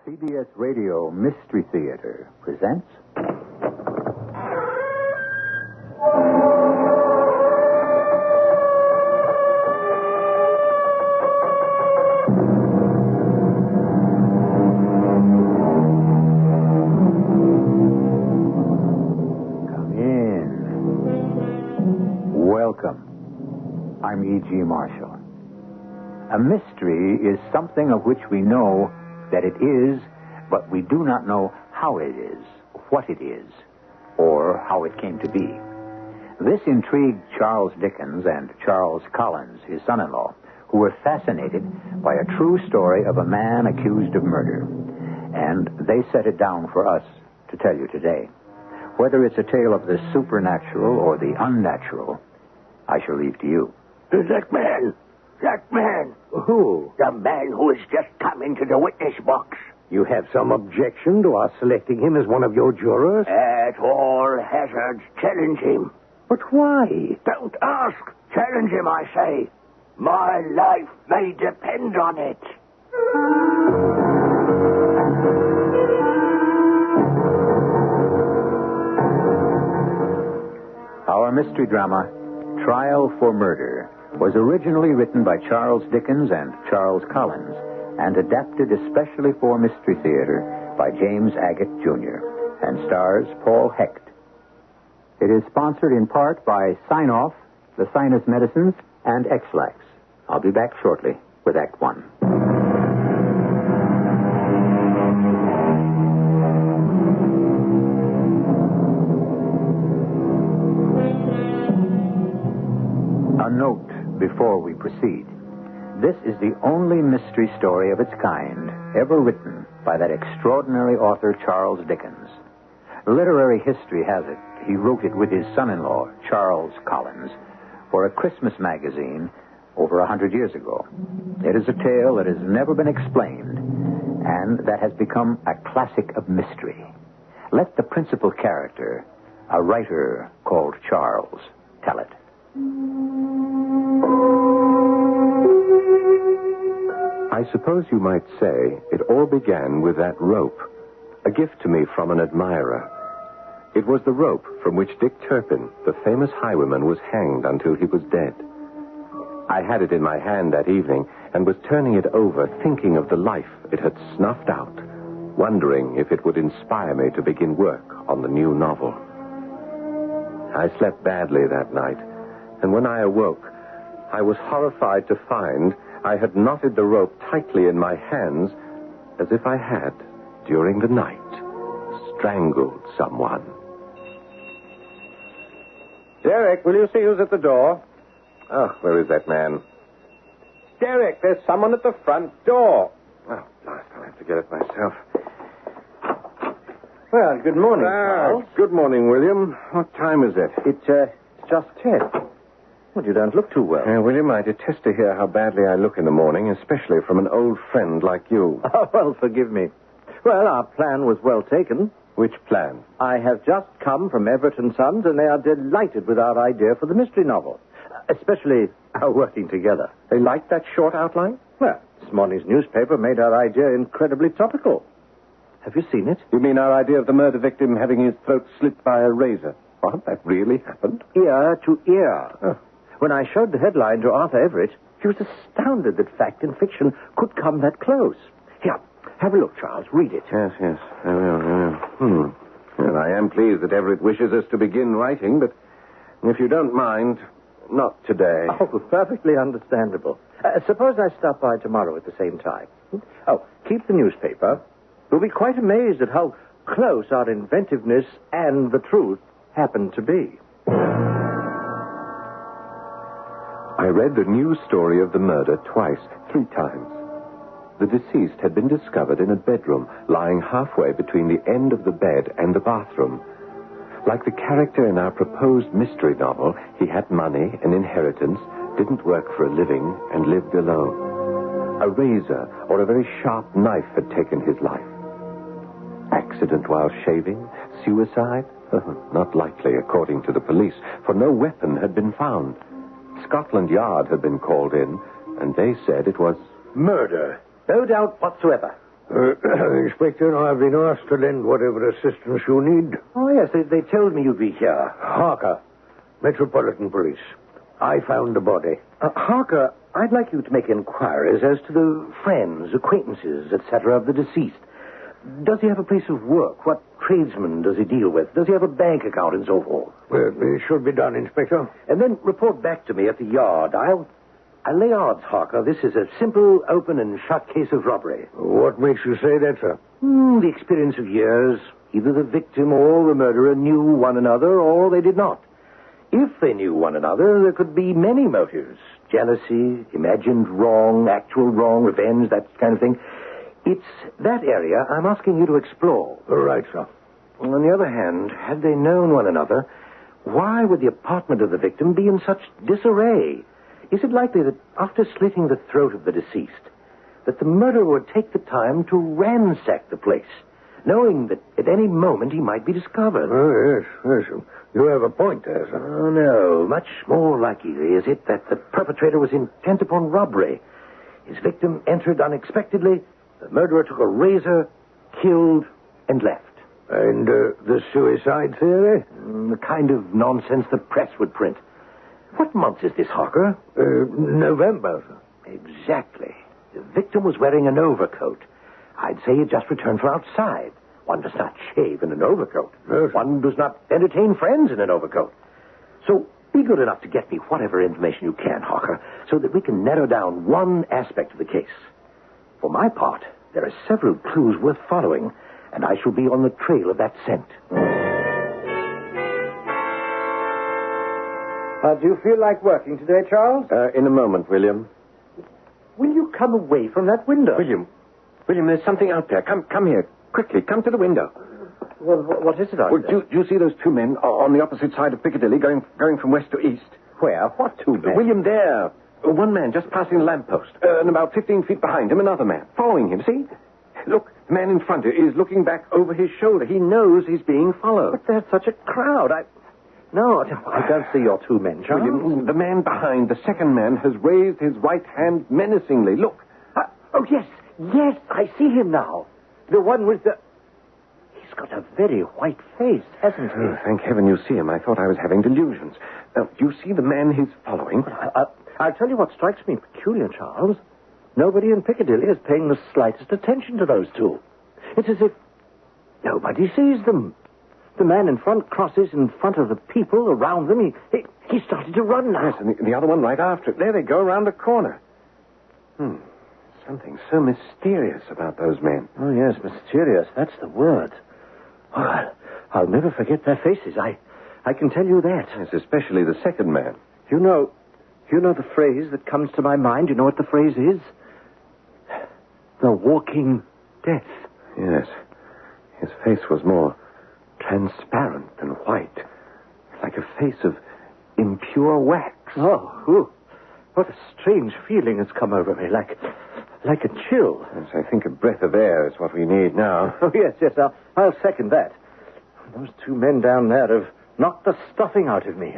CBS Radio Mystery Theater presents... Come in. Welcome. I'm E.G. Marshall. A mystery is something of which we know that it is, but we do not know how it is, what it is, or how it came to be. This intrigued Charles Dickens and Charles Collins, his son-in-law, who were fascinated by a true story of a man accused of murder. And they set it down for us to tell you today. Whether it's a tale of the supernatural or the unnatural, I shall leave to you. That man. Who? The man who has just come into the witness box. You have some objection to our selecting him as one of your jurors? At all hazards, challenge him. But why? Don't ask. Challenge him, I say. My life may depend on it. Our mystery drama, Trial for Murder, was originally written by Charles Dickens and Charles Collins and adapted especially for Mystery Theater by James Agate, Jr. and stars Paul Hecht. It is sponsored in part by Sign-Off, the Sinus Medicines, and X-Lax. I'll be back shortly with Act One. A note before we proceed. This is the only mystery story of its kind ever written by that extraordinary author Charles Dickens. Literary history has it he wrote it with his son-in-law, Charles Collins, for a Christmas magazine over 100 years ago. It is a tale that has never been explained and that has become a classic of mystery. Let the principal character, a writer called Charles, tell it. I suppose you might say it all began with that rope, a gift to me from an admirer. It was the rope from which Dick Turpin, the famous highwayman, was hanged until he was dead. I had it in my hand that evening and was turning it over, thinking of the life it had snuffed out, wondering if it would inspire me to begin work on the new novel. I slept badly that night, and when I awoke, I was horrified to find I had knotted the rope tightly in my hands as if I had, during the night, strangled someone. Derek, will you see who's at the door? Oh, where is that man? Derek, there's someone at the front door. Oh, blast, I'll have to get it myself. Well, good morning, Charles. Good morning, William. What time is it? It's just 10. Well, you don't look too well. William, I detest to hear how badly I look in the morning, especially from an old friend like you. Oh, well, forgive me. Well, our plan was well taken. Which plan? I have just come from Everett & Sons, and they are delighted with our idea for the mystery novel, especially our working together. They liked that short outline? Well, this morning's newspaper made our idea incredibly topical. Have you seen it? You mean our idea of the murder victim having his throat slit by a razor? What? That really happened? Ear to ear. Oh. When I showed the headline to Arthur Everett, he was astounded that fact and fiction could come that close. Here, have a look, Charles. Read it. Yes. I will. Well, I am pleased that Everett wishes us to begin writing, but if you don't mind, not today. Oh, perfectly understandable. Suppose I stop by tomorrow at the same time. Oh, keep the newspaper. You'll be quite amazed at how close our inventiveness and the truth happen to be. I read the news story of the murder twice, 3 times. The deceased had been discovered in a bedroom, lying halfway between the end of the bed and the bathroom. Like the character in our proposed mystery novel, he had money, an inheritance, didn't work for a living, and lived alone. A razor or a very sharp knife had taken his life. Accident while shaving? Suicide? Not likely, according to the police, for no weapon had been found. Scotland Yard had been called in, and they said it was murder. No doubt whatsoever. Inspector, I've been asked to lend whatever assistance you need. Oh, yes, they told me you'd be here. Harker, Metropolitan Police. I found the body. Harker, I'd like you to make inquiries as to the friends, acquaintances, etc. of the deceased. Does he have a place of work? What tradesmen does he deal with? Does he have a bank account and so forth? Well, it should be done, Inspector. And then report back to me at the yard. I'll lay odds, Harker. This is a simple, open and shut case of robbery. What makes you say that, sir? The experience of years. Either the victim or the murderer knew one another, or they did not. If they knew one another, there could be many motives. Jealousy, imagined wrong, actual wrong, revenge, that kind of thing. It's that area I'm asking you to explore. Right, sir. On the other hand, had they known one another, why would the apartment of the victim be in such disarray? Is it likely that after slitting the throat of the deceased, that the murderer would take the time to ransack the place, knowing that at any moment he might be discovered? Oh, yes. You have a point there, sir. Oh, no. Much more likely is it that the perpetrator was intent upon robbery. His victim entered unexpectedly. The murderer took a razor, killed, and left. And the suicide theory? The kind of nonsense the press would print. What month is this, Harker? November, sir. Exactly. The victim was wearing an overcoat. I'd say he just returned from outside. One does not shave in an overcoat. Yes. One does not entertain friends in an overcoat. So be good enough to get me whatever information you can, Harker, so that we can narrow down one aspect of the case. For my part, there are several clues worth following, and I shall be on the trail of that scent. Do you feel like working today, Charles? In a moment, William. Will you come away from that window? William, there's something out there. Come here. Quickly, come to the window. Well, what is it out there? Do you see those two men on the opposite side of Piccadilly going from west to east? Where? What two men? William, there. One man just passing a lamppost, and about 15 feet behind him, another man, following him, see? Look, the man in front is looking back over his shoulder. He knows he's being followed. But there's such a crowd. No, I don't see your two men, Charles. William, the man behind, the second man, has raised his right hand menacingly. Look. Oh, yes, I see him now. The one with the... He's got a very white face, hasn't he? Oh, thank heaven you see him. I thought I was having delusions. Now, do you see the man he's following? I'll tell you what strikes me peculiar, Charles. Nobody in Piccadilly is paying the slightest attention to those two. It's as if nobody sees them. The man in front crosses in front of the people around them. He started to run now. Yes, and the other one right after it. There they go, around the corner. Something so mysterious about those men. Oh, yes, mysterious. That's the word. Oh, I'll never forget their faces. I can tell you that. Yes, especially the second man. You know the phrase that comes to my mind? You know what the phrase is? The walking death. Yes. His face was more transparent than white. Like a face of impure wax. Oh, what a strange feeling has come over me. Like a chill. Yes, I think a breath of air is what we need now. Oh, yes, I'll second that. Those two men down there have knocked the stuffing out of me.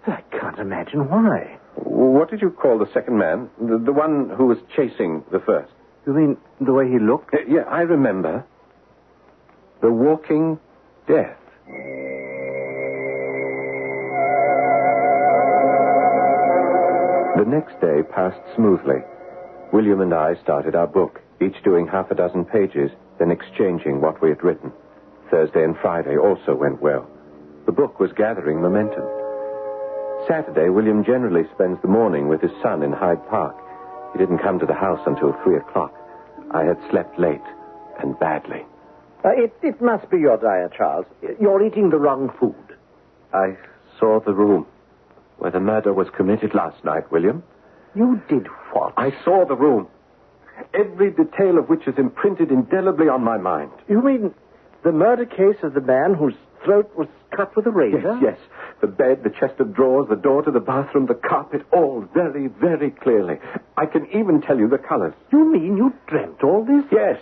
I can't imagine why. What did you call the second man? The one who was chasing the first? You mean the way he looked? Yeah, I remember. The walking death. The next day passed smoothly. William and I started our book, each doing half a dozen pages, then exchanging what we had written. Thursday and Friday also went well. The book was gathering momentum. Saturday, William generally spends the morning with his son in Hyde Park. He didn't come to the house until 3 o'clock. I had slept late and badly. It must be your diet, Charles. You're eating the wrong food. I saw the room where the murder was committed last night, William. You did what? I saw the room. Every detail of which is imprinted indelibly on my mind. You mean the murder case of the man whose throat was cut with a razor? Yes. The bed, the chest of drawers, the door to the bathroom, the carpet, all very, very clearly. I can even tell you the colors. You mean you dreamt all this? Yes.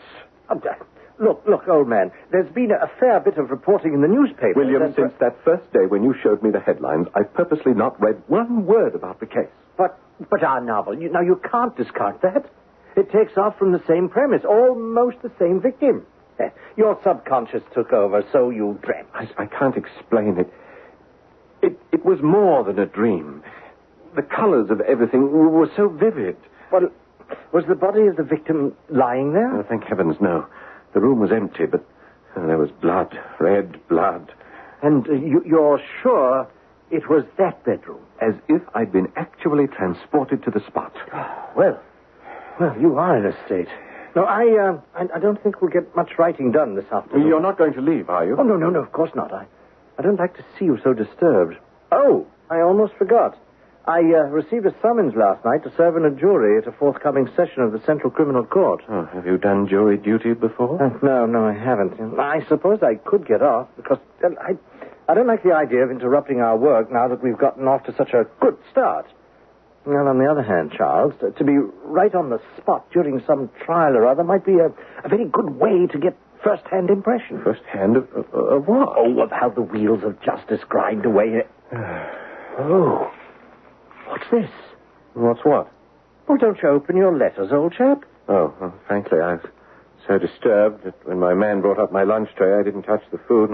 Look, old man, there's been a fair bit of reporting in the newspapers. William, since that first day when you showed me the headlines, I've purposely not read one word about the case. But our novel, you can't discard that. It takes off from the same premise, almost the same victim. Your subconscious took over, so you dreamt. I can't explain it. It was more than a dream. The colors of everything were so vivid. Well, was the body of the victim lying there? Oh, thank heavens, no. The room was empty, but there was blood, red blood. And you're sure it was that bedroom? As if I'd been actually transported to the spot. Well, you are in a state. No, I don't think we'll get much writing done this afternoon. You're not going to leave, are you? Oh, no, of course not. I don't like to see you so disturbed. Oh, I almost forgot. I received a summons last night to serve in a jury at a forthcoming session of the Central Criminal Court. Oh, have you done jury duty before? No, I haven't. I suppose I could get off, because I don't like the idea of interrupting our work now that we've gotten off to such a good start. Well, on the other hand, Charles, to be right on the spot during some trial or other might be a very good way to get first-hand impression. First-hand of what? Oh, of how the wheels of justice grind away. Oh, what's this? What's what? Well, don't you open your letters, old chap? Oh, well, frankly, I was so disturbed that when my man brought up my lunch tray, I didn't touch the food,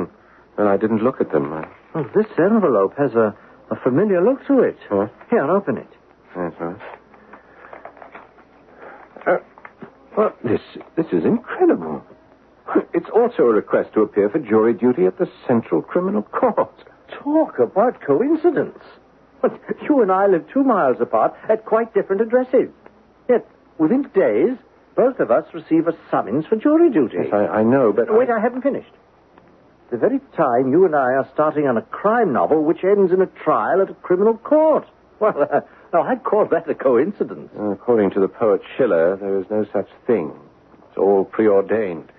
and I didn't look at them. Well, this envelope has a familiar look to it. What? Here, open it. That's right. Well, this is incredible. It's also a request to appear for jury duty at the Central Criminal Court. Talk about coincidence. But you and I live 2 miles apart at quite different addresses. Yet, within days, both of us receive a summons for jury duty. Yes, I know, but... Wait, I haven't finished. The very time you and I are starting on a crime novel which ends in a trial at a criminal court. Well, no, I'd call that a coincidence. According to the poet Schiller, there is no such thing. It's all preordained.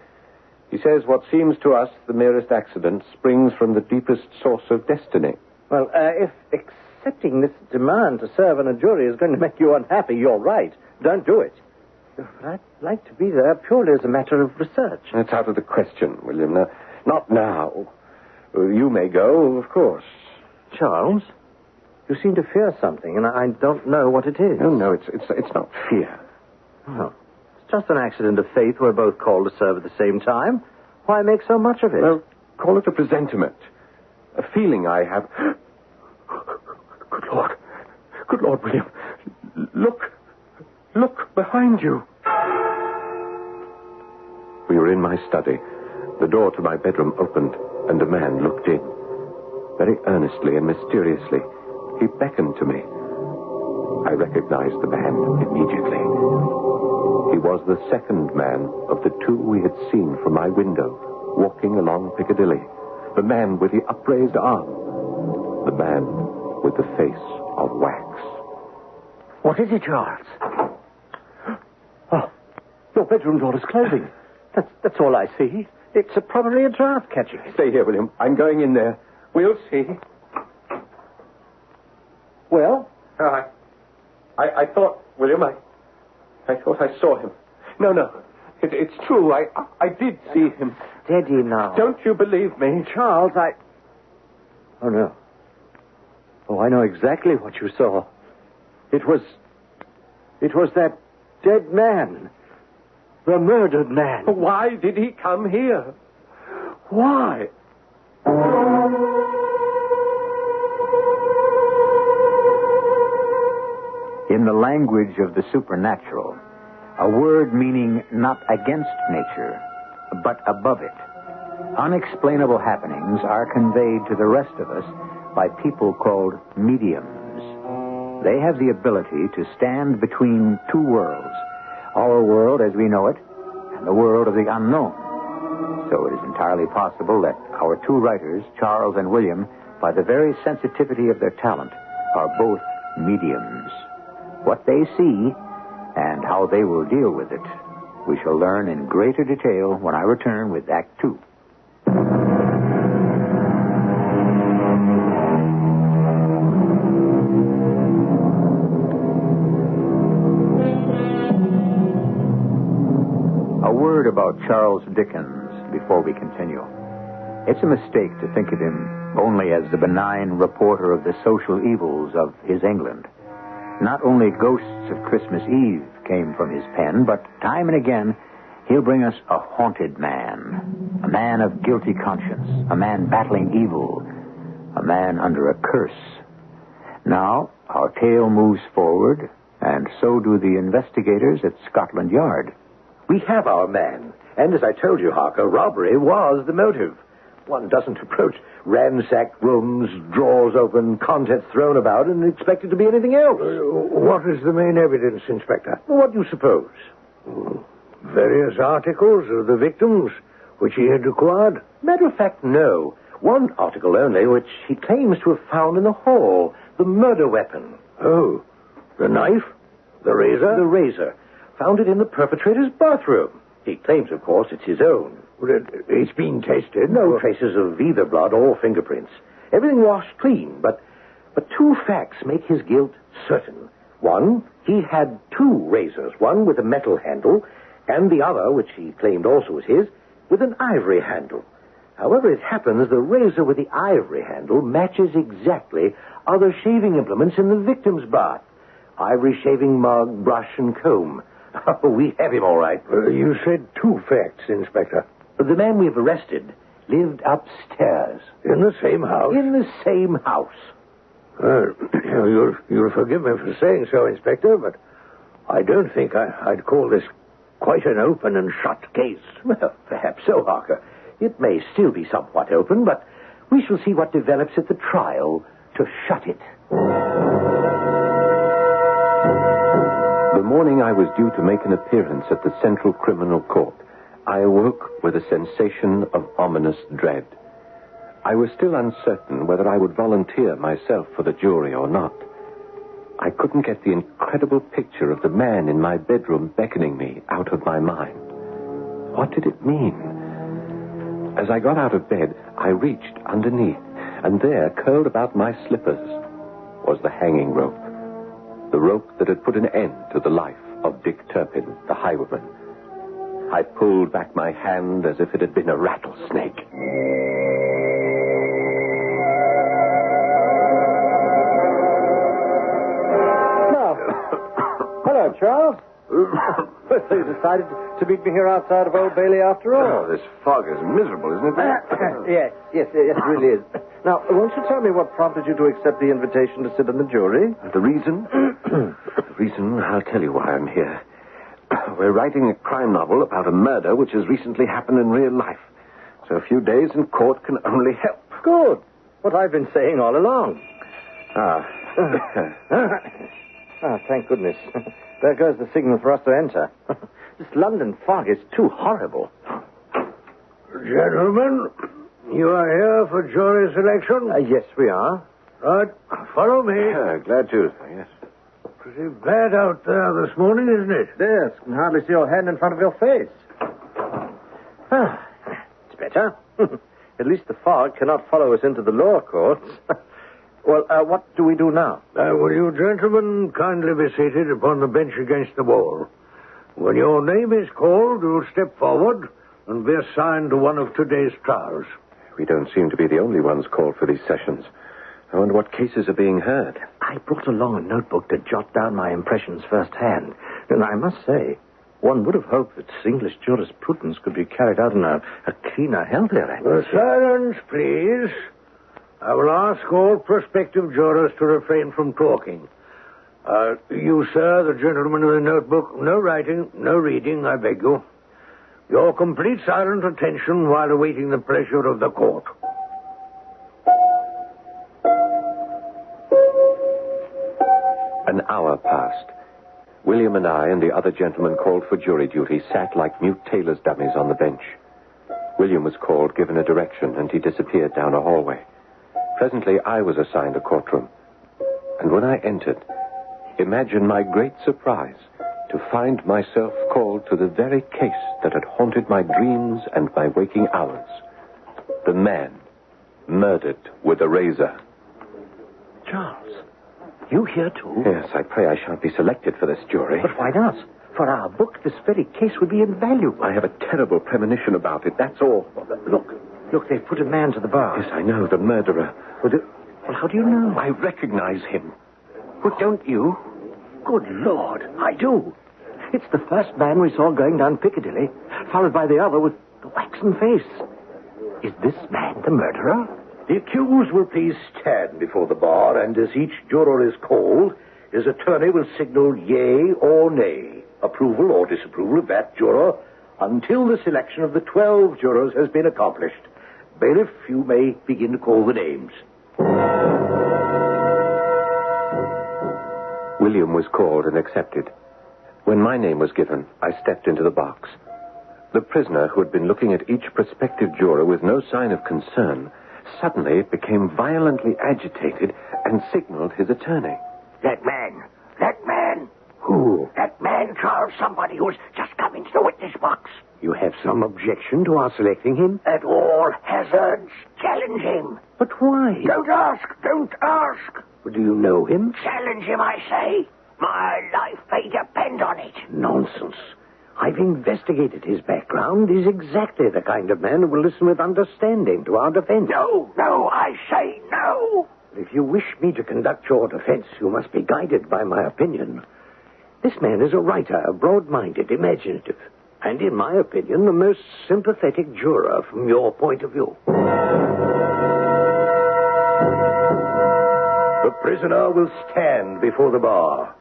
He says what seems to us the merest accident springs from the deepest source of destiny. Well, if accepting this demand to serve on a jury is going to make you unhappy, you're right. Don't do it. But I'd like to be there purely as a matter of research. That's out of the question, William. Now, not now. You may go, of course. Charles, you seem to fear something, and I don't know what it is. No, it's not fear. Oh. It's just an accident of fate. We're both called to serve at the same time. Why make so much of it? Well, call it a presentiment. A feeling I have. Good Lord, William. Look behind you. We were in my study. The door to my bedroom opened, and a man looked in. Very earnestly and mysteriously, he beckoned to me. I recognized the man immediately. He was the second man of the 2 we had seen from my window, walking along Piccadilly. The man with the upraised arm. The man with the face of wax. What is it, Charles? Oh, your bedroom door is closing. That's all I see. It's probably a draft catching it. Stay here, William. I'm going in there. We'll see. Well? I thought, William, I thought I saw him. No. It's true. I did see him. Steady now. Don't you believe me? Charles, Oh, no. Oh, I know exactly what you saw. It was that dead man. The murdered man. Why did he come here? Why? In the language of the supernatural, a word meaning not against nature, but above it, unexplainable happenings are conveyed to the rest of us by people called mediums. They have the ability to stand between 2 worlds, our world as we know it, and the world of the unknown. So it is entirely possible that our 2 writers, Charles and William, by the very sensitivity of their talent, are both mediums. What they see and how they will deal with it, we shall learn in greater detail when I return with Act 2. A word about Charles Dickens before we continue. It's a mistake to think of him only as the benign reporter of the social evils of his England. Not only ghosts of Christmas Eve came from his pen, but time and again, he'll bring us a haunted man. A man of guilty conscience. A man battling evil. A man under a curse. Now, our tale moves forward, and so do the investigators at Scotland Yard. We have our man. And as I told you, Harker, robbery was the motive. One doesn't approach ransacked rooms, drawers open, contents thrown about, and expect it to be anything else. What is the main evidence, Inspector? What do you suppose? Various articles of the victims which he had acquired? Matter of fact, no. One article only, which he claims to have found in the hall. The murder weapon. Oh, the knife? The razor? The razor. Found it in the perpetrator's bathroom. He claims, of course, it's his own. Well, it's been tested. No traces of either blood or fingerprints. Everything washed clean, but two facts make his guilt certain. One, he had two razors, one with a metal handle, and the other, which he claimed also was his, with an ivory handle. However it happens, the razor with the ivory handle matches exactly other shaving implements in the victim's bath. Ivory shaving mug, brush, and comb. Oh, we have him all right. You said two facts, Inspector. The man we've arrested lived upstairs. In the same house? In the same house. You'll forgive me for saying so, Inspector, but I don't think I'd call this quite an open and shut case. Well, perhaps so, Harker. It may still be somewhat open, but we shall see what develops at the trial to shut it. The morning I was due to make an appearance at the Central Criminal Court, I awoke with a sensation of ominous dread. I was still uncertain whether I would volunteer myself for the jury or not. I couldn't get the incredible picture of the man in my bedroom beckoning me out of my mind. What did it mean? As I got out of bed, I reached underneath, and there, curled about my slippers, was the hanging rope. The rope that had put an end to the life of Dick Turpin, the highwayman. I pulled back my hand as if it had been a rattlesnake. Hello, Charles. So you decided to meet me here outside of Old Bailey after all? Oh, this fog is miserable, isn't it? Yes, it really is. Now, won't you tell me what prompted you to accept the invitation to sit on the jury? The reason? The reason, I'll tell you why I'm here. We're writing a crime novel about a murder which has recently happened in real life. So a few days in court can only help. Good. What I've been saying all along. Thank goodness. There goes the signal for us to enter. This London fog is too horrible. Gentlemen, you are here for jury selection? Yes, we are. Right, follow me. Glad to, yes. Pretty bad out there this morning, isn't it? Yes, can hardly see your hand in front of your face. It's better. At least the fog cannot follow us into the lower courts. Well, what do we do now? Will you gentlemen kindly be seated upon the bench against the wall? When your name is called, you'll step forward and be assigned to one of today's trials. We don't seem to be the only ones called for these sessions. I wonder what cases are being heard. I brought along a notebook to jot down my impressions firsthand. And I must say, one would have hoped that English jurisprudence could be carried out in a cleaner, healthier atmosphere. Silence, please. I will ask all prospective jurors to refrain from talking. You, sir, the gentleman with the notebook, no writing, no reading, I beg you. Your complete silent attention while awaiting the pleasure of the court. An hour passed. William and I and the other gentlemen called for jury duty sat like mute tailor's dummies on the bench. William was called, given a direction, and he disappeared down a hallway. Presently, I was assigned a courtroom. And when I entered, imagine my great surprise to find myself called to the very case that had haunted my dreams and my waking hours. The man murdered with a razor. Charles, you here too? Yes, I pray I shan't be selected for this jury. But why not? For our book, this very case would be invaluable. I have a terrible premonition about it, that's all. Look, they've put a man to the bar. Yes, I know, the murderer. Well, how do you know? I recognize him. Well, don't you? Good Lord, I do. It's the first man we saw going down Piccadilly, followed by the other with the waxen face. Is this man the murderer? The accused will please stand before the bar, and as each juror is called, his attorney will signal yea or nay, approval or disapproval of that juror, until the selection of the 12 jurors has been accomplished. Bailiff, you may begin to call the names. William was called and accepted. When my name was given, I stepped into the box. The prisoner, who had been looking at each prospective juror with no sign of concern, suddenly became violently agitated and signaled his attorney. That man. Who? That man, Charles, somebody who's just come into the witness box. You have some objection to our selecting him? At all hazards, challenge him. But why? Don't ask. Do you know him? Challenge him, I say. My life may depend on it. Nonsense. I've investigated his background. He's exactly the kind of man who will listen with understanding to our defense. No, I say no. If you wish me to conduct your defense, you must be guided by my opinion. This man is a writer, broad-minded, imaginative, and, in my opinion, the most sympathetic juror from your point of view. The prisoner will stand before the bar.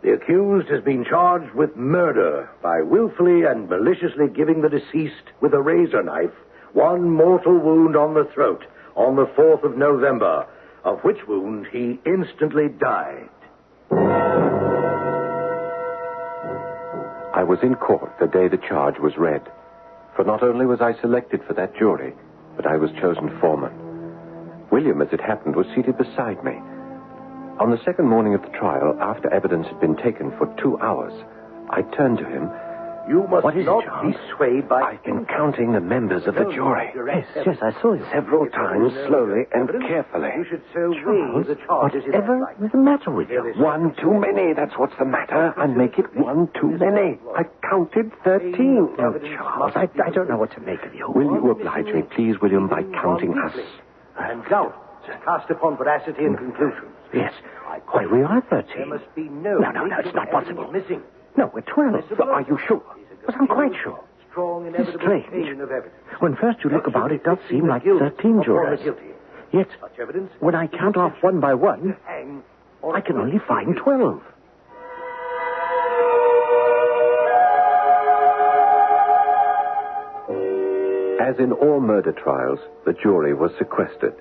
The accused has been charged with murder by willfully and maliciously giving the deceased with a razor knife one mortal wound on the throat on the 4th of November, of which wound he instantly died. I was in court the day the charge was read. For not only was I selected for that jury, but I was chosen foreman. William, as it happened, was seated beside me. On the second morning of the trial, after evidence had been taken for 2 hours, I turned to him. You must What is not it, Charles? be swayed by... I've been counting the members of the jury. Yes, I saw you. Several times, slowly and carefully. You should so weigh the charges in Whatever that light. is the matter with you? One too many, that's what's the matter. I make it one too many. I counted 13. Oh, Charles, I don't know what to make of you. Will you oblige me, please, William, by counting us? And doubt is cast upon veracity and conclusions. Yes. Why, we are 13. There must be no... No, it's not possible. Missing. No, we're 12. Are you sure? But I'm quite sure. Strong It's inevitable strange. chain of evidence. When first you look about, it does seem like 13 jurors. Yet, Such evidence when I count off one by one, hang on... I can only find 12. As in all murder trials, the jury was sequestered.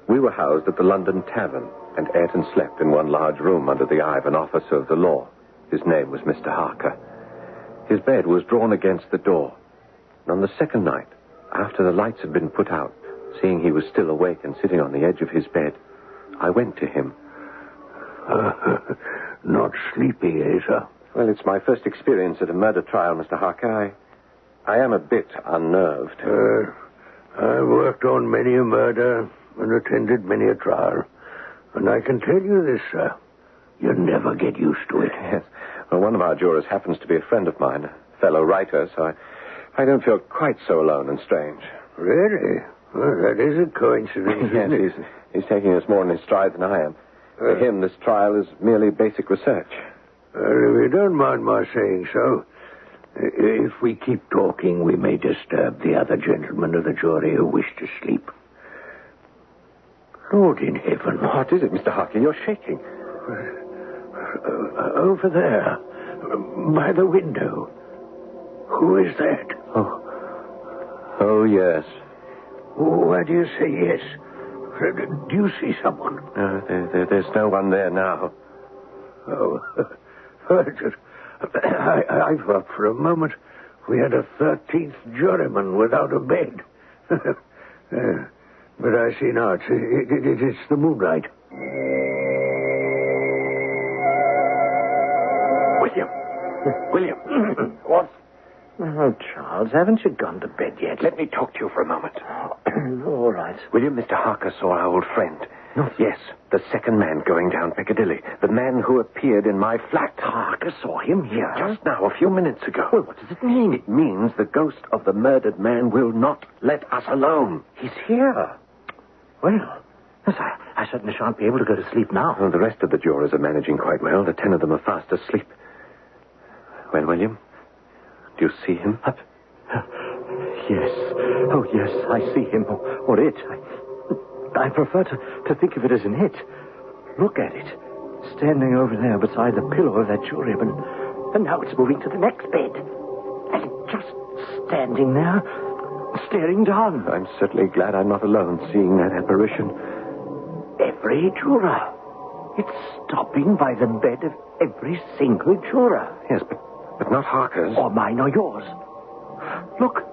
We were housed at the London Tavern and ate and slept in one large room under the eye of an officer of the law. His name was Mr. Harker. His bed was drawn against the door. And on the second night, after the lights had been put out, seeing he was still awake and sitting on the edge of his bed, I went to him. Not sleepy, sir? Well, it's my first experience at a murder trial, Mr. Harker. I am a bit unnerved. I've worked on many a murder and attended many a trial. And I can tell you this, sir. You never get used to it. Yes. Well, one of our jurors happens to be a friend of mine, a fellow writer, so I don't feel quite so alone and strange. Really? Well, that is a coincidence, Yes, isn't it? he's taking this more in his stride than I am. To him, this trial is merely basic research. Well, if you don't mind my saying so, if we keep talking, we may disturb the other gentlemen of the jury who wish to sleep. Lord in heaven. What is it, Mr. Harker? You're shaking. Over there, by the window. Who is that? Oh, yes. Why do you say yes? Do you see someone? There's no one there now. Oh, I thought for a moment we had a 13th juryman without a bed. But I see now it's the moonlight. William. What? Oh, Charles, haven't you gone to bed yet? Let me talk to you for a moment. All right. William, Mr. Harker saw our old friend. No. Yes, the second man going down Piccadilly. The man who appeared in my flat. Harker saw him here. Just now, a few minutes ago. Well, what does it mean? It means the ghost of the murdered man will not let us alone. He's here. Well, Yes, I certainly shan't be able to go to sleep now. Well, the rest of the jurors are managing quite well. The 10 of them are fast asleep. Well, William, do you see him? Yes. Oh, yes, I see him. Or it. I prefer to think of it as an it. Look at it. Standing over there beside the pillow of that juryman. And now it's moving to the next bed. And just standing there, staring down. I'm certainly glad I'm not alone seeing that apparition. Every juror. It's stopping by the bed of every single juror. Yes, but not Harker's. Or mine or yours. Look.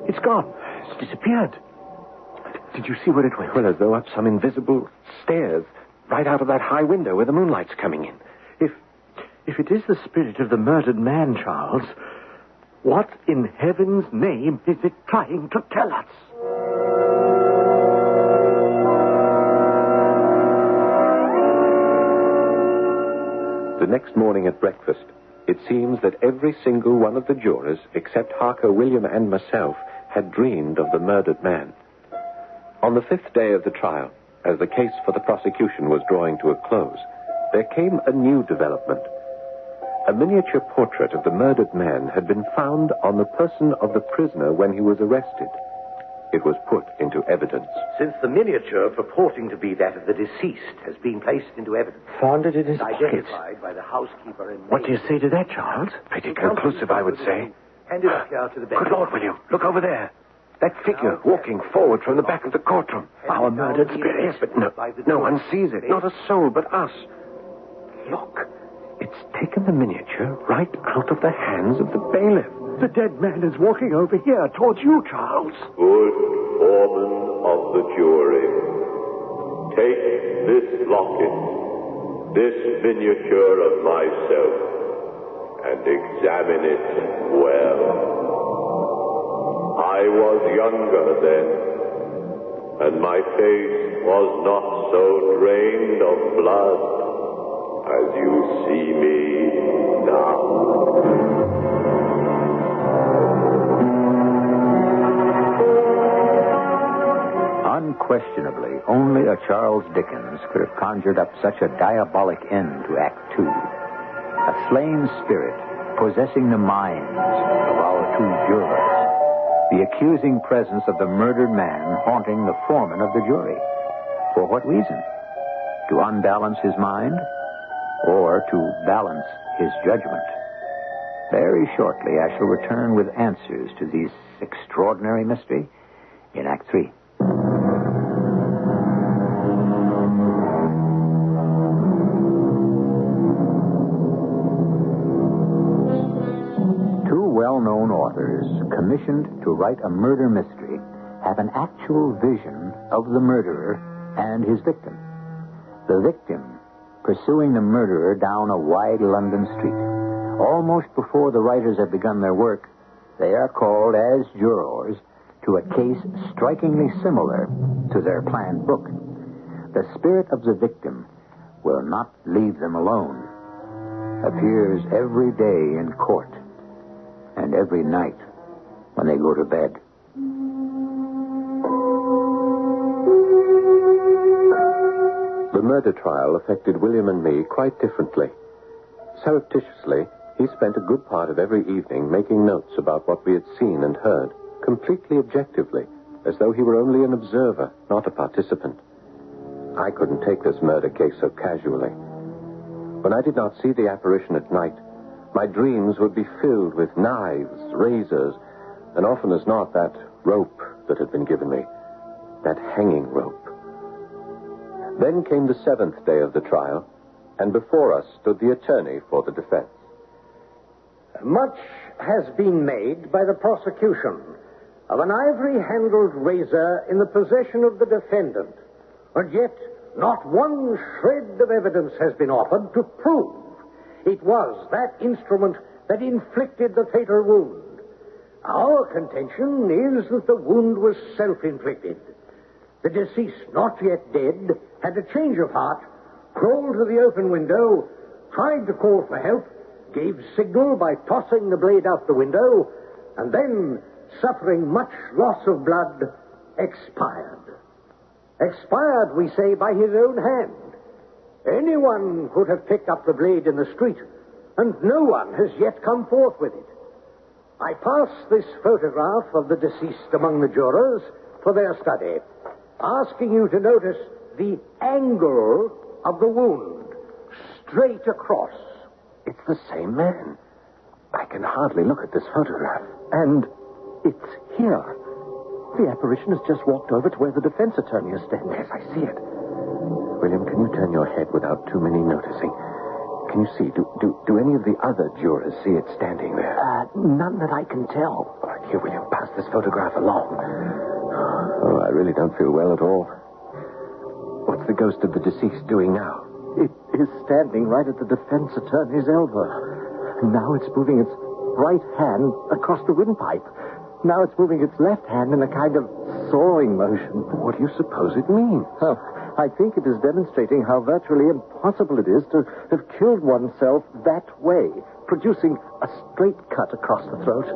It's gone. It's disappeared. Did you see where it went? Well, as though up some invisible stairs, right out of that high window where the moonlight's coming in. If it is the spirit of the murdered man, Charles, what in heaven's name is it trying to tell us? The next morning at breakfast, it seems that every single one of the jurors, except Harker, William, and myself, had dreamed of the murdered man. On the 5th day of the trial, as the case for the prosecution was drawing to a close, there came a new development. A miniature portrait of the murdered man had been found on the person of the prisoner when he was arrested. It was put into evidence. Since the miniature purporting to be that of the deceased has been placed into evidence. Found it in his pocket. Identified by the housekeeper and maid. What do you say to that, Charles? Pretty conclusive, I would say. Handed up here to the bench. Good Lord, William, look over there. That figure walking forward from the back of the courtroom. Our murdered spirit. Yes, but no one sees it. Not a soul but us. Look, it's taken the miniature right out of the hands of the bailiff. The dead man is walking over here towards you, Charles. Good foreman of the jury, take this locket, this miniature of myself, and examine it well. I was younger then, and my face was not so drained of blood as you see me now. Unquestionably, only a Charles Dickens could have conjured up such a diabolic end to Act Two. A slain spirit possessing the minds of our two jurors. The accusing presence of the murdered man haunting the foreman of the jury. For what reason? To unbalance his mind? Or to balance his judgment? Very shortly, I shall return with answers to this extraordinary mystery in Act 3. Two well-known authors commissioned to write a murder mystery have an actual vision of the murderer and his victim. The victim pursuing the murderer down a wide London street. Almost before the writers have begun their work, they are called as jurors to a case strikingly similar to their planned book. The spirit of the victim will not leave them alone. Appears every day in court and every night when they go to bed. The murder trial affected William and me quite differently. Surreptitiously, he spent a good part of every evening making notes about what we had seen and heard, completely objectively, as though he were only an observer, not a participant. I couldn't take this murder case so casually. When I did not see the apparition at night, my dreams would be filled with knives, razors, and often as not that rope that had been given me, that hanging rope. Then came the 7th day of the trial, and before us stood the attorney for the defense. Much has been made by the prosecution of an ivory-handled razor in the possession of the defendant, and yet not one shred of evidence has been offered to prove it was that instrument that inflicted the fatal wound. Our contention is that the wound was self-inflicted. The deceased, not yet dead, had a change of heart, crawled to the open window, tried to call for help, gave signal by tossing the blade out the window, and then, suffering much loss of blood, expired. Expired, we say, by his own hand. Anyone could have picked up the blade in the street, and no one has yet come forth with it. I pass this photograph of the deceased among the jurors for their study, asking you to notice the angle of the wound, straight across. It's the same man. I can hardly look at this photograph. And it's here. The apparition has just walked over to where the defense attorney is standing. Yes, I see it. William, can you turn your head without too many noticing? Can you see? Do any of the other jurors see it standing there? None that I can tell. All right, here, William, pass this photograph along. Oh, I really don't feel well at all. What's the ghost of the deceased doing now? It is standing right at the defense attorney's elbow. Now it's moving its right hand across the windpipe. Now it's moving its left hand in a kind of sawing motion. What do you suppose it means? Oh, I think it is demonstrating how virtually impossible it is to have killed oneself that way, producing a straight cut across the throat.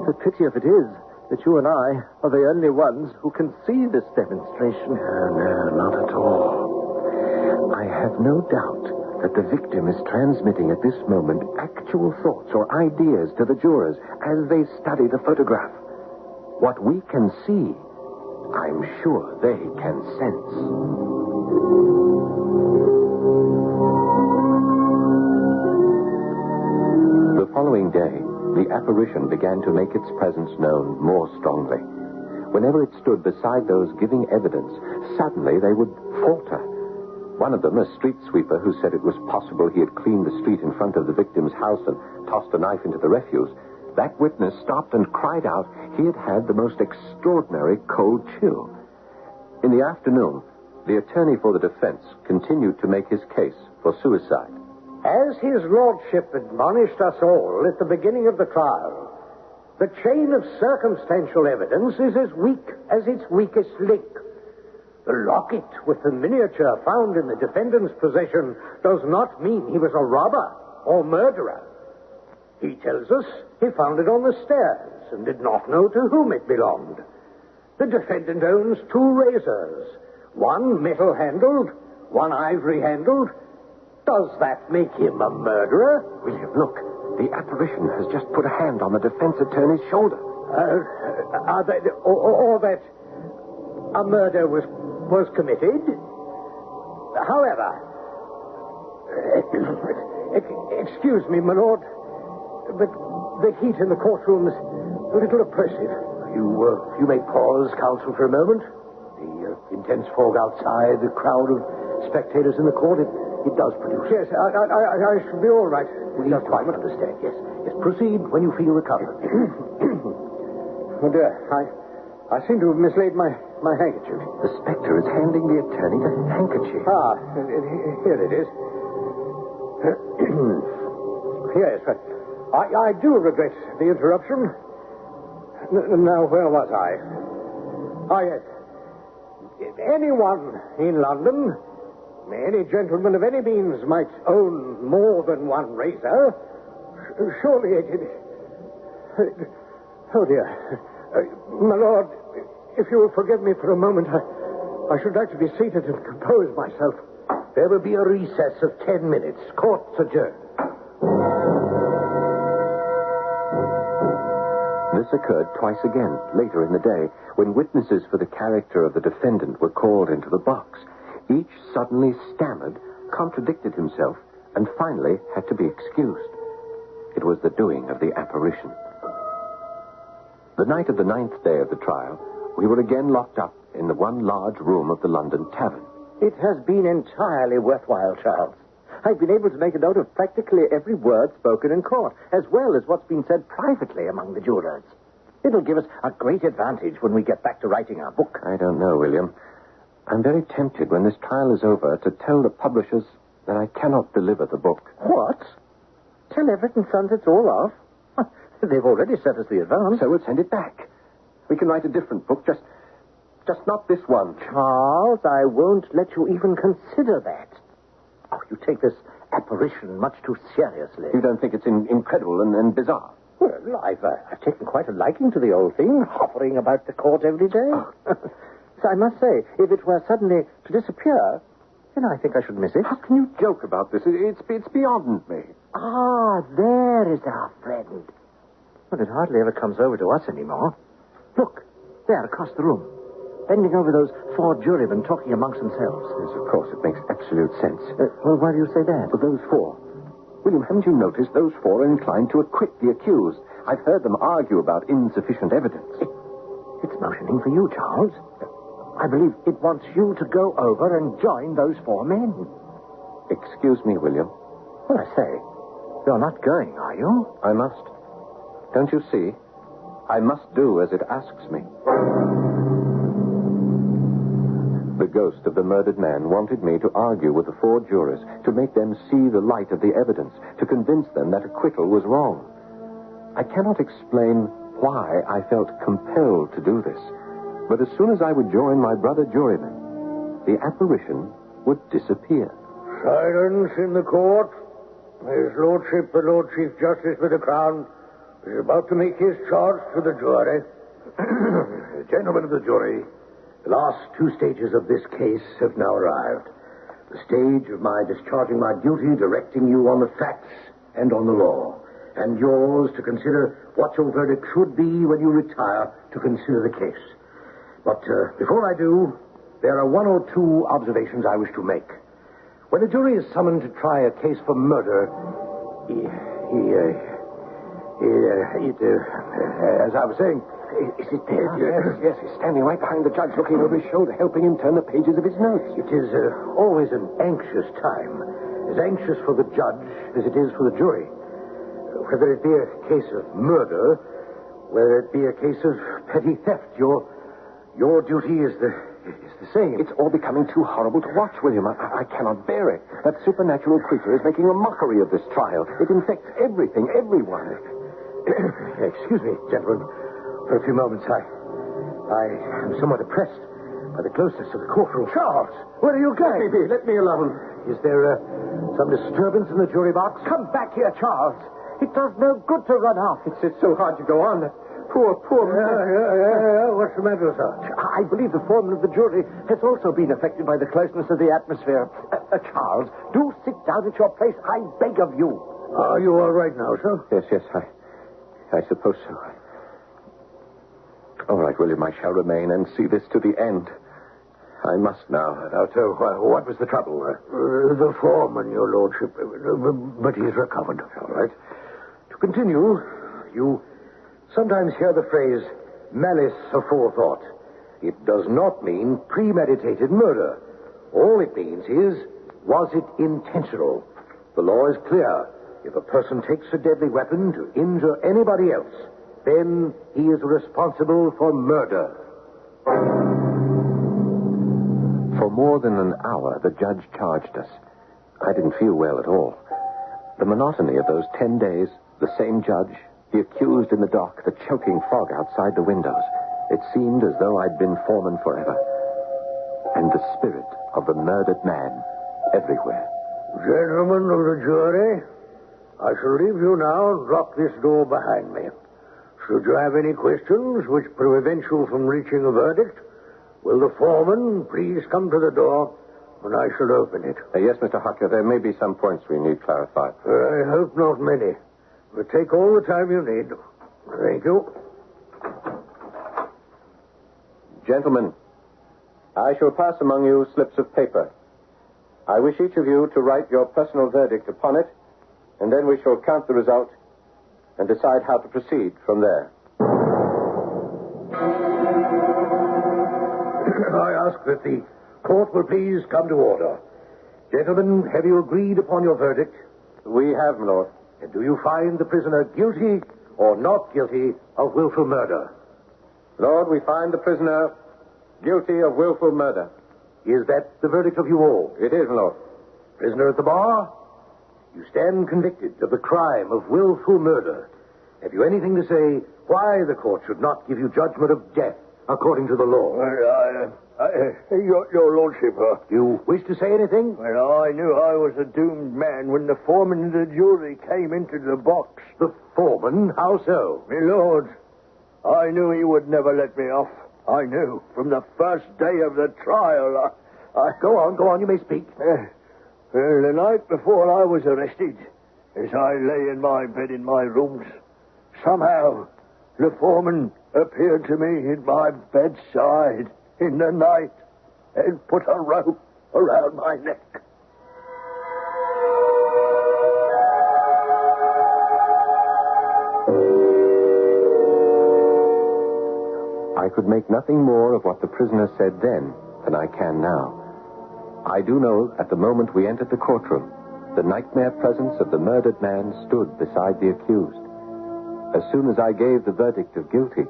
The pity of it is that you and I are the only ones who can see this demonstration. No, not at all. I have no doubt that the victim is transmitting at this moment actual thoughts or ideas to the jurors as they study the photograph. What we can see, I'm sure they can sense. The following day, the apparition began to make its presence known more strongly. Whenever it stood beside those giving evidence, suddenly they would falter. One of them, a street sweeper who said it was possible he had cleaned the street in front of the victim's house and tossed a knife into the refuse, that witness stopped and cried out he had had the most extraordinary cold chill. In the afternoon, the attorney for the defense continued to make his case for suicide. As his lordship admonished us all at the beginning of the trial, the chain of circumstantial evidence is as weak as its weakest link. The locket with the miniature found in the defendant's possession does not mean he was a robber or murderer. He tells us he found it on the stairs and did not know to whom it belonged. The defendant owns 2 razors, one metal-handled, one ivory-handled. Does that make him a murderer? William, look. The apparition has just put a hand on the defense attorney's shoulder. Or that a murder was committed? However, excuse me, my lord, but the heat in the courtroom is a little oppressive. You may pause, counsel, for a moment. The intense fog outside, the crowd of spectators in the court, it does produce. Yes, I should be all right. We quite understand, yes. Yes, proceed when you feel recovered. Oh, dear, I seem to have mislaid my handkerchief. The spectre is handing the attorney the handkerchief. Here it is. Yes, I do regret the interruption. Now, where was I? Yes. Anyone in London, any gentleman of any means might own more than one razor. Surely it... Oh, dear. My lord, if you will forgive me for a moment, I should like to be seated and compose myself. There will be a recess of 10 minutes. Court's adjourned. This occurred twice again, later in the day, when witnesses for the character of the defendant were called into the box. Each suddenly stammered, contradicted himself, and finally had to be excused. It was the doing of the apparition. The night of the 9th day of the trial, we were again locked up in the one large room of the London tavern. It has been entirely worthwhile, Charles. I've been able to make a note of practically every word spoken in court, as well as what's been said privately among the jurors. It'll give us a great advantage when we get back to writing our book. I don't know, William. I'm very tempted when this trial is over to tell the publishers that I cannot deliver the book. What? Tell Everett and Sons it's all off? They've already sent us the advance. So we'll send it back. We can write a different book, just not this one. Charles, I won't let you even consider that. Oh, you take this apparition much too seriously. You don't think it's incredible and bizarre? Well, I've taken quite a liking to the old thing, hovering about the court every day. I must say, if it were suddenly to disappear, then I think I should miss it. How can you joke about this? It's beyond me. Ah, there is our friend. Well, it hardly ever comes over to us anymore. Look, there, across the room. Bending over those 4 jurymen talking amongst themselves. Yes, of course, it makes absolute sense. Well, why do you say that? But those 4. William, haven't you noticed those 4 are inclined to acquit the accused? I've heard them argue about insufficient evidence. It's motioning for you, Charles. I believe it wants you to go over and join those 4 men. Excuse me, William. Well, I say, you're not going, are you? I must. Don't you see? I must do as it asks me. The ghost of the murdered man wanted me to argue with the 4 jurors, to make them see the light of the evidence, to convince them that acquittal was wrong. I cannot explain why I felt compelled to do this, but as soon as I would join my brother jurymen, the apparition would disappear. Silence in the court. His Lordship, the Lord Chief Justice for the Crown, is about to make his charge to the jury. Gentlemen of the jury, the last 2 stages of this case have now arrived. The stage of my discharging my duty, directing you on the facts and on the law, and yours to consider what your verdict should be when you retire to consider the case. But before I do, there are 1 or 2 observations I wish to make. When a jury is summoned to try a case for murder, as I was saying, is it there? Yes, he's standing right behind the judge, looking over his shoulder, helping him turn the pages of his notes. It is always an anxious time, as anxious for the judge as it is for the jury. Whether it be a case of murder, whether it be a case of petty theft, your duty is the same. It's all becoming too horrible to watch, William. I cannot bear it. That supernatural creature is making a mockery of this trial. It infects everything, everyone. Excuse me, gentlemen. For a few moments, I am somewhat oppressed by the closeness of the courtroom. Charles, where are you going? Let me alone. Is there some disturbance in the jury box? Come back here, Charles. It does no good to run off. It's so hard to go on. Poor man. Yeah. What's the matter, sir? I believe the foreman of the jury has also been affected by the closeness of the atmosphere. Charles, do sit down at your place, I beg of you. Are you all right now, sir? Yes, I suppose so. All right, William, I shall remain and see this to the end. I must now. Now, sir, what was the trouble? The foreman, your lordship. But he's recovered. All right. To continue, you sometimes hear the phrase malice aforethought. It does not mean premeditated murder. All it means is, was it intentional? The law is clear. If a person takes a deadly weapon to injure anybody else, then he is responsible for murder. For more than an hour, the judge charged us. I didn't feel well at all. The monotony of those 10 days, the same judge, the accused in the dock, the choking fog outside the windows. It seemed as though I'd been foreman forever. And the spirit of the murdered man everywhere. Gentlemen of the jury, I shall leave you now and lock this door behind me. Should you have any questions which prevent you from reaching a verdict, will the foreman please come to the door and I shall open it? Yes, Mr. Hucker, there may be some points we need clarified. I hope not many. But take all the time you need. Thank you. Gentlemen, I shall pass among you slips of paper. I wish each of you to write your personal verdict upon it, and then we shall count the result and decide how to proceed from there. I ask that the court will please come to order. Gentlemen, have you agreed upon your verdict? We have, my lord. And do you find the prisoner guilty or not guilty of willful murder? Lord, we find the prisoner guilty of willful murder. Is that the verdict of you all? It is, my lord. Prisoner at the bar, you stand convicted of the crime of willful murder. Have you anything to say why the court should not give you judgment of death according to the law? Your lordship, Do you wish to say anything? well, I knew I was a doomed man when the foreman of the jury came into the box. The foreman? How so? My lord, I knew he would never let me off. I knew from the first day of the trial. Go on, you may speak. The night before I was arrested, as I lay in my bed in my rooms, somehow the foreman appeared to me in my bedside in the night and put a rope around my neck. I could make nothing more of what the prisoner said then than I can now. I do know at the moment we entered the courtroom, the nightmare presence of the murdered man stood beside the accused. As soon as I gave the verdict of guilty,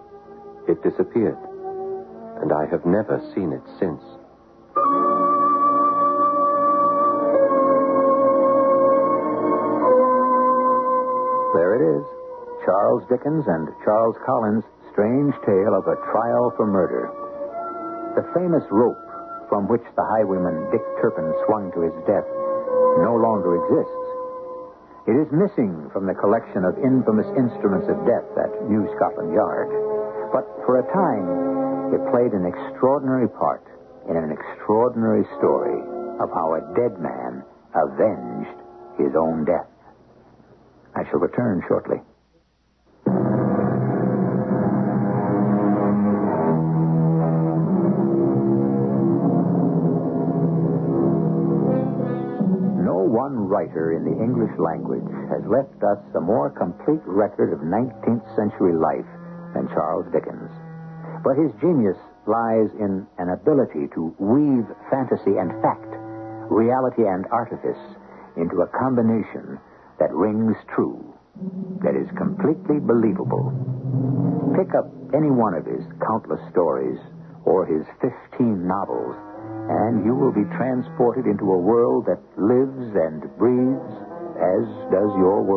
it disappeared, and I have never seen it since. There it is. Charles Dickens and Charles Collins' strange tale of a trial for murder. The famous rope from which the highwayman Dick Turpin swung to his death no longer exists. It is missing from the collection of infamous instruments of death at New Scotland Yard. But for a time, it played an extraordinary part in an extraordinary story of how a dead man avenged his own death. I shall return shortly. One writer in the English language has left us a more complete record of 19th century life than Charles Dickens. But his genius lies in an ability to weave fantasy and fact, reality and artifice into a combination that rings true, that is completely believable. Pick up any one of his countless stories or his 15 novels, and you will be transported into a world that lives and breathes as does your world.